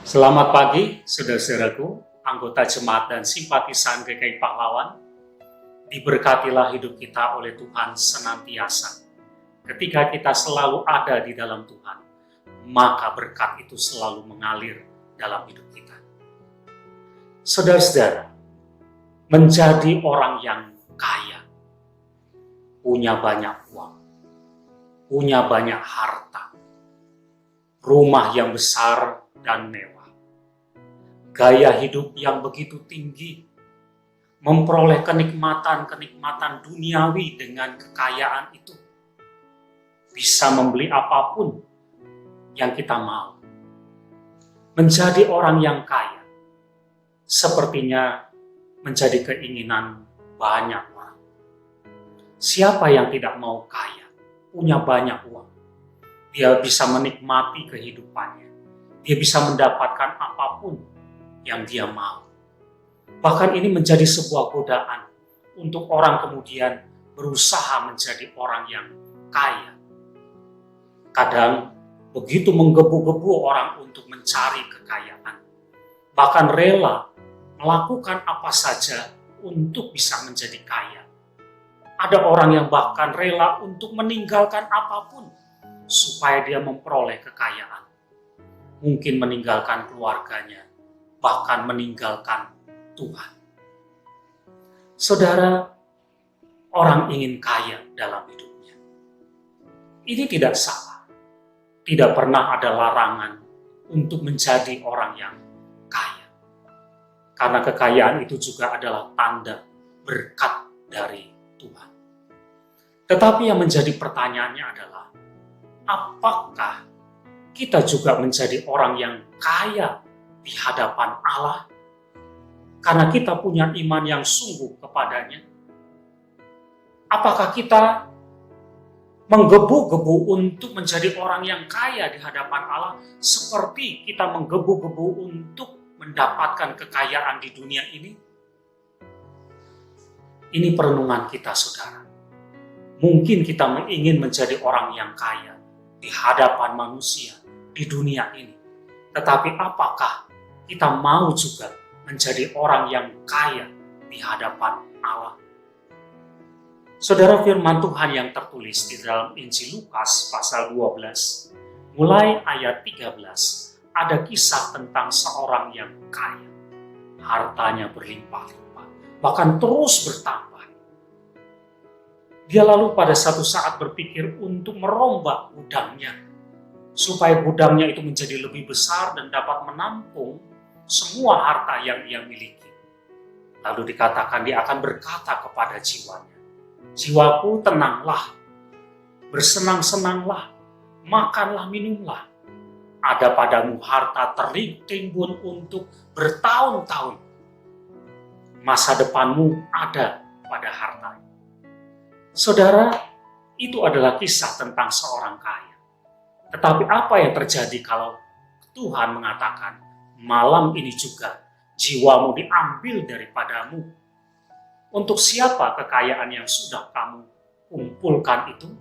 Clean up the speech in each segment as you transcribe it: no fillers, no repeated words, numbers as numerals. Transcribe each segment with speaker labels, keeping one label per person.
Speaker 1: Selamat pagi, saudara-saudaraku, anggota jemaat dan simpatisan GKI Pahlawan. Diberkatilah hidup kita oleh Tuhan senantiasa. Ketika kita selalu ada di dalam Tuhan, maka berkat itu selalu mengalir dalam hidup kita. Saudara-saudara, menjadi orang yang kaya, punya banyak uang, punya banyak harta, rumah yang besar dan mewah, gaya hidup yang begitu tinggi, memperoleh kenikmatan-kenikmatan duniawi dengan kekayaan itu, bisa membeli apapun yang kita mau. Menjadi orang yang kaya sepertinya menjadi keinginan banyak orang. Siapa yang tidak mau kaya, punya banyak uang? Dia bisa menikmati kehidupannya. Dia bisa mendapatkan apapun yang dia mau. Bahkan ini menjadi sebuah godaan untuk orang kemudian berusaha menjadi orang yang kaya. Kadang begitu menggebu-gebu orang untuk mencari kekayaan. Bahkan rela melakukan apa saja untuk bisa menjadi kaya. Ada orang yang bahkan rela untuk meninggalkan apapun supaya dia memperoleh kekayaan. Mungkin meninggalkan keluarganya, bahkan meninggalkan Tuhan. Saudara, orang ingin kaya dalam hidupnya. Ini tidak salah. Tidak pernah ada larangan untuk menjadi orang yang kaya. Karena kekayaan itu juga adalah tanda berkat dari Tuhan. Tetapi yang menjadi pertanyaannya adalah, apakah kita juga menjadi orang yang kaya di hadapan Allah? Karena kita punya iman yang sungguh kepadanya. Apakah kita menggebu-gebu untuk menjadi orang yang kaya di hadapan Allah seperti kita menggebu-gebu untuk mendapatkan kekayaan di dunia ini? Ini perenungan kita, saudara. Mungkin kita ingin menjadi orang yang kaya di hadapan manusia di dunia ini. Tetapi apakah kita mau juga menjadi orang yang kaya di hadapan Allah? Saudara, firman Tuhan yang tertulis di dalam Injil Lukas pasal 12, mulai ayat 13, ada kisah tentang seorang yang kaya. Hartanya berlimpah-limpah, bahkan terus bertambah. Dia lalu pada satu saat berpikir untuk merombak gudangnya, supaya gudangnya itu menjadi lebih besar dan dapat menampung semua harta yang ia miliki. Lalu dikatakan dia akan berkata kepada jiwanya, "Jiwaku, tenanglah, bersenang-senanglah, makanlah, minumlah. Ada padamu harta tertimbun untuk bertahun-tahun. Masa depanmu ada pada harta." Saudara, itu adalah kisah tentang seorang kaya. Tetapi apa yang terjadi kalau Tuhan mengatakan, malam ini juga jiwamu diambil daripadamu? Untuk siapa kekayaan yang sudah kamu kumpulkan itu?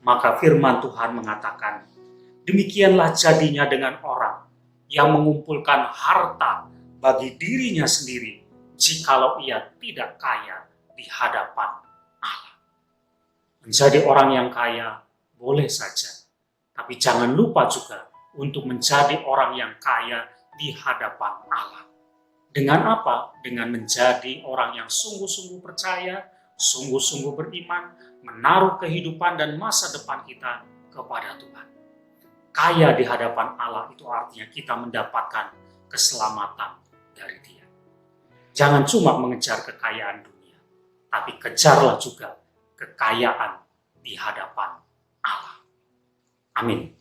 Speaker 1: Maka firman Tuhan mengatakan, demikianlah jadinya dengan orang yang mengumpulkan harta bagi dirinya sendiri, jikalau ia tidak kaya di hadapan Allah. Menjadi orang yang kaya boleh saja, tapi jangan lupa juga untuk menjadi orang yang kaya di hadapan Allah. Dengan apa? Dengan menjadi orang yang sungguh-sungguh percaya, sungguh-sungguh beriman, menaruh kehidupan dan masa depan kita kepada Tuhan. Kaya di hadapan Allah itu artinya kita mendapatkan keselamatan dari Dia. Jangan cuma mengejar kekayaan dunia, tapi kejarlah juga kekayaan di hadapan Allah. Amin.